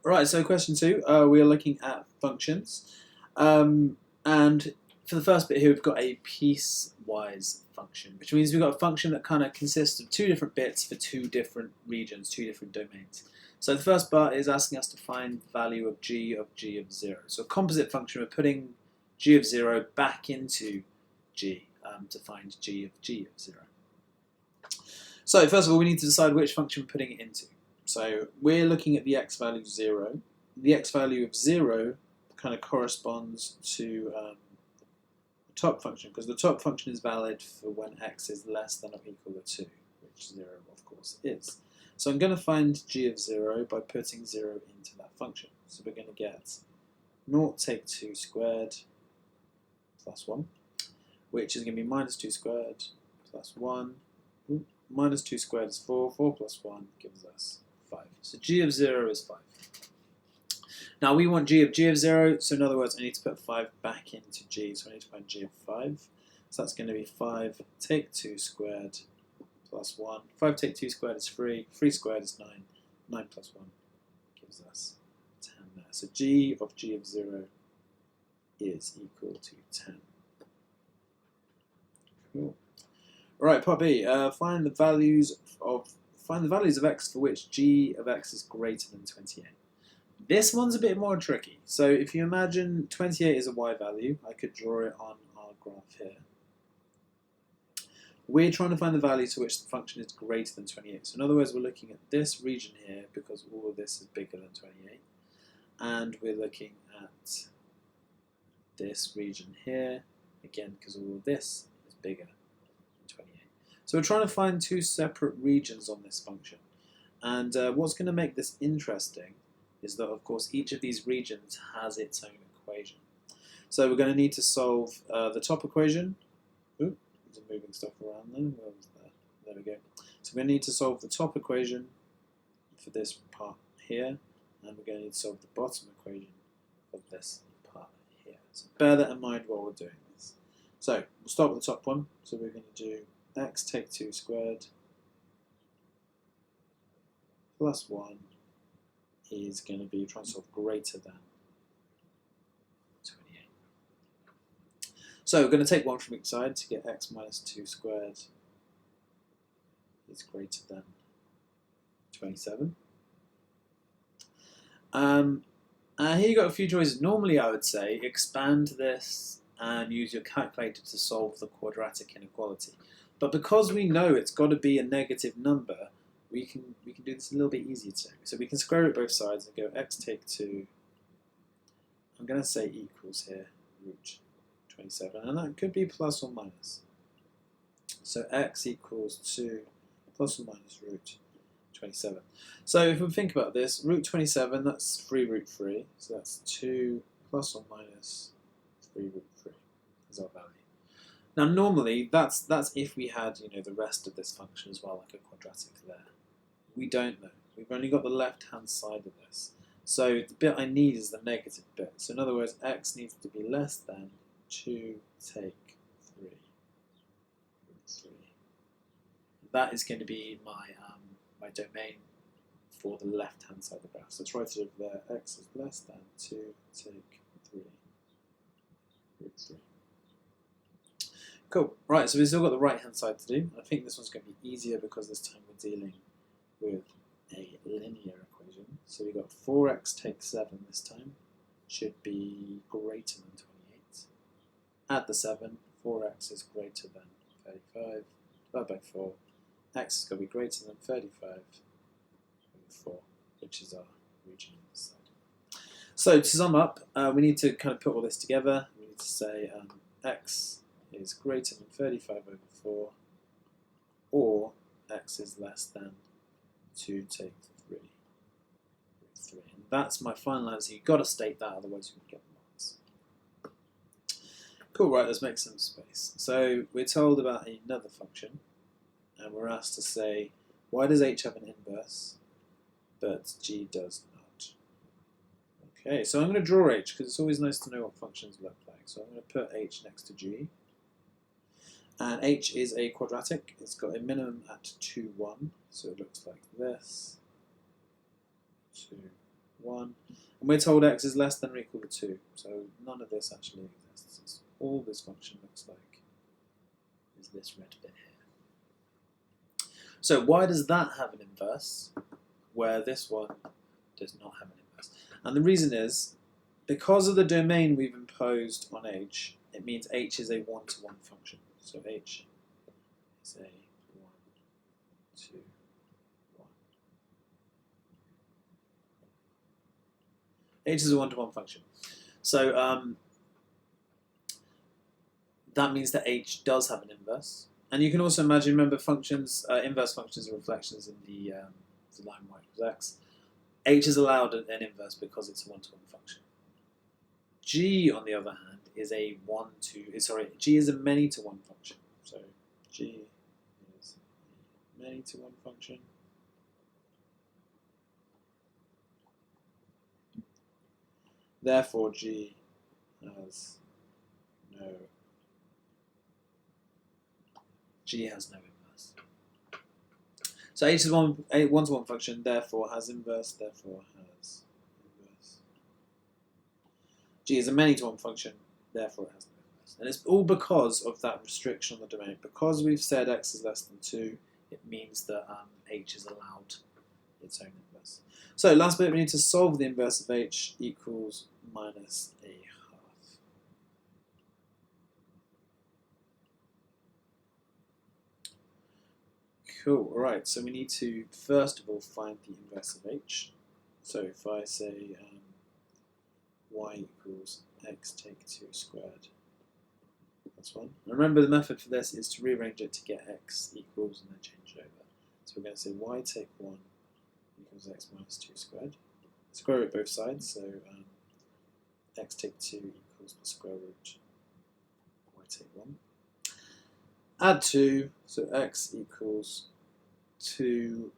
Right, so question two, we are looking at functions. And for the first bit here, we've got a piecewise function, which means we've got a function that kind of consists of two different bits for two different regions, two different domains. So the first part is asking us to find the value of g of 0. So a composite function, we're putting g of 0 back into g to find g of 0. So first of all, we need to decide which function we're putting it into. So we're looking at the x value 0. The x value of 0 kind of corresponds to the top function, because the top function is valid for when x is less than or equal to 2, which 0 of course is. So I'm going to find g of 0 by putting 0 into that function. So we're going to get 0 take 2 squared plus 1, which is going to be minus 2 squared plus 1. Minus 2 squared is 4. 4 plus 1 gives us 5. So g of 0 is 5. Now we want g of 0, so in other words, I need to put 5 back into g, so I need to find g of 5. So that's going to be 5 take 2 squared plus 1. 5 take 2 squared is 3. 3 squared is 9. 9 plus 1 gives us 10 there. So g of 0 is equal to 10. Cool. Right, part B. Find the values of x for which g of x is greater than 28. This one's a bit more tricky. So if you imagine 28 is a y value, I could draw it on our graph here. We're trying to find the value to which the function is greater than 28. So in other words, we're looking at this region here because all of this is bigger than 28. And we're looking at this region here, again, because all of this is bigger than 28. So we're trying to find two separate regions on this function. And what's going to make this interesting is that, of course, each of these regions has its own equation. So we're going to need to solve the top equation. Ooh, there's moving stuff around there. Where was that? There we go. So we're going to need to solve the top equation for this part here, and we're going to need to solve the bottom equation of this part here. So bear that in mind while we're doing this. So we'll start with the top one. So we're going to do x take 2 squared plus 1 is going to be trying to solve greater than 28. So we're going to take 1 from each side to get x minus 2 squared is greater than 27. Here you've got a few choices. Normally I would say expand this and use your calculator to solve the quadratic inequality. But because we know it's got to be a negative number, we can do this a little bit easier too. So we can square root both sides and go x take 2, I'm going to say equals here, root 27. And that could be plus or minus. So x equals 2 plus or minus root 27. So if we think about this, root 27, that's 3 root 3. So that's 2 plus or minus 3 root 3 is our value. Now normally that's if we had the rest of this function as well, like a quadratic there. We don't know. We've only got the left hand side of this. So the bit I need is the negative bit. So in other words, x needs to be less than 2 take 3 root 3. That is going to be my my domain for the left hand side of the graph. So let's write it over there. X is less than 2 take 3 root 3. Cool. Right, so we've still got the right hand side to do. I think this one's going to be easier because this time we're dealing with a linear equation. So we've got 4x take 7 this time. Should be greater than 28. Add the 7. 4x is greater than 35. Divided by 4. X is going to be greater than 35 over 4, which is our region on this side. So to sum up, we need to kind of put all this together. We need to say x is greater than 35 over 4, or x is less than 2 take 3 root 3. And that's my final answer. You've got to state that, otherwise you won't get the marks. Cool, right, let's make some space. So we're told about another function, and we're asked to say, why does h have an inverse, but g does not? Okay, so I'm going to draw h, because it's always nice to know what functions look like. So I'm going to put h next to g. And h is a quadratic. It's got a minimum at 2, 1. So it looks like this. 2, 1. And we're told x is less than or equal to 2. So none of this actually exists. All this function looks like is this red bit here. So why does that have an inverse, where this one does not have an inverse? And the reason is, because of the domain we've imposed on h, it means h is a one-to-one function. So h is a 1, 2, 1. H is a one-to-one function. So that means that h does have an inverse. And you can also imagine, remember, functions, inverse functions are reflections in the line y equals x. H is allowed an inverse because it's a one-to-one function. G, on the other hand, is a G is a many-to-one function. So G is a many-to-one function. Therefore, G has no inverse. So H is a one-to-one function, therefore has inverse, therefore has inverse. G is a many-to-one function, therefore it has no inverse. And it's all because of that restriction on the domain. Because we've said x is less than 2, it means that h is allowed its own inverse. So last bit, we need to solve the inverse of h equals minus a half. Cool, alright, so we need to first of all find the inverse of h. So if I say y equals x take 2 squared, that's 1. And remember, the method for this is to rearrange it to get x equals and then change it over. So we're going to say y take 1 equals x minus 2 squared. Square root both sides, so x take 2 equals the square root y take 1. Add 2, so x equals 2,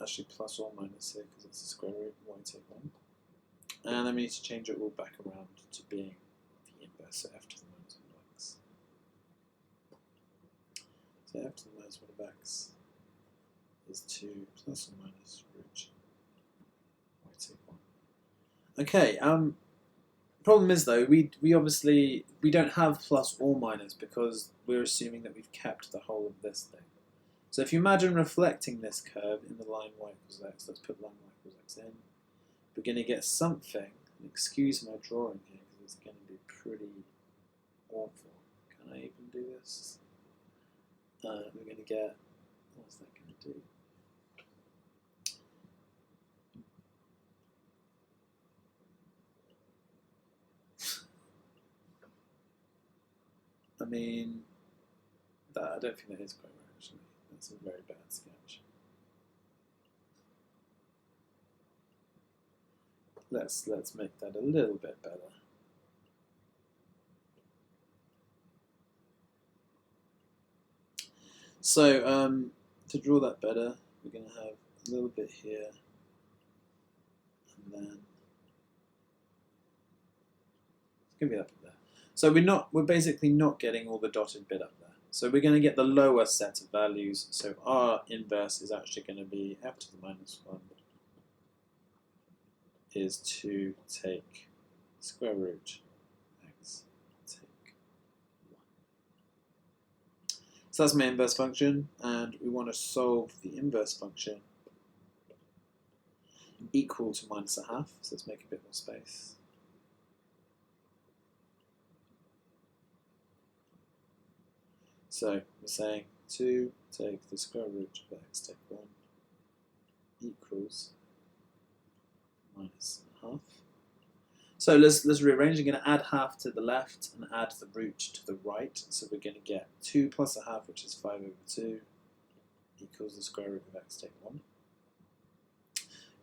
actually plus or minus here because it's the square root, y take 1. And then we need to change it all back around to being the inverse, so f to the minus 1 of x. So f to the minus 1 of x is 2 plus or minus root y take 1. Okay, problem is though, we obviously don't have plus or minus because we're assuming that we've kept the whole of this thing. So if you imagine reflecting this curve in the line y equals x, let's put line y equals x in, we're going to get something, and excuse my drawing here because it's going to be pretty awful. Can I even do this? We're going to get, what's that going to do? I mean, I don't think that is quite right, actually. That's a very bad sketch. Let's make that a little bit better. So to draw that better, we're going to have a little bit here, and then it's going to be up there. So we're basically not getting all the dotted bit up there. So we're going to get the lower set of values. So our inverse is actually going to be f to the minus 1 is to take square root x take 1. So that's my inverse function, and we want to solve the inverse function equal to minus a half. So let's make a bit more space. So we're saying 2 take the square root of x take 1 equals minus a half. So let's rearrange. We're going to add half to the left and add the root to the right. So we're going to get 2 plus a half, which is 5 over 2, equals the square root of x take 1.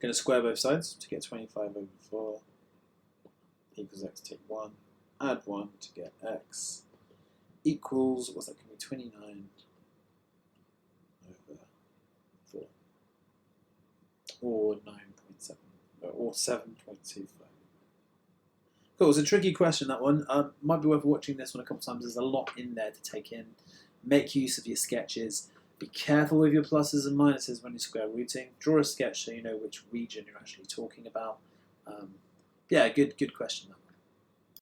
Going to square both sides to get 25 over 4 equals x take 1. Add 1 to get x equals, what's that going to be, 29 over 4, or 9.7, or 7.25. Cool, it's a tricky question, that one. Might be worth watching this one a couple of times. There's a lot in there to take in. Make use of your sketches. Be careful with your pluses and minuses when you're square rooting. Draw a sketch so you know which region you're actually talking about. Yeah, good question.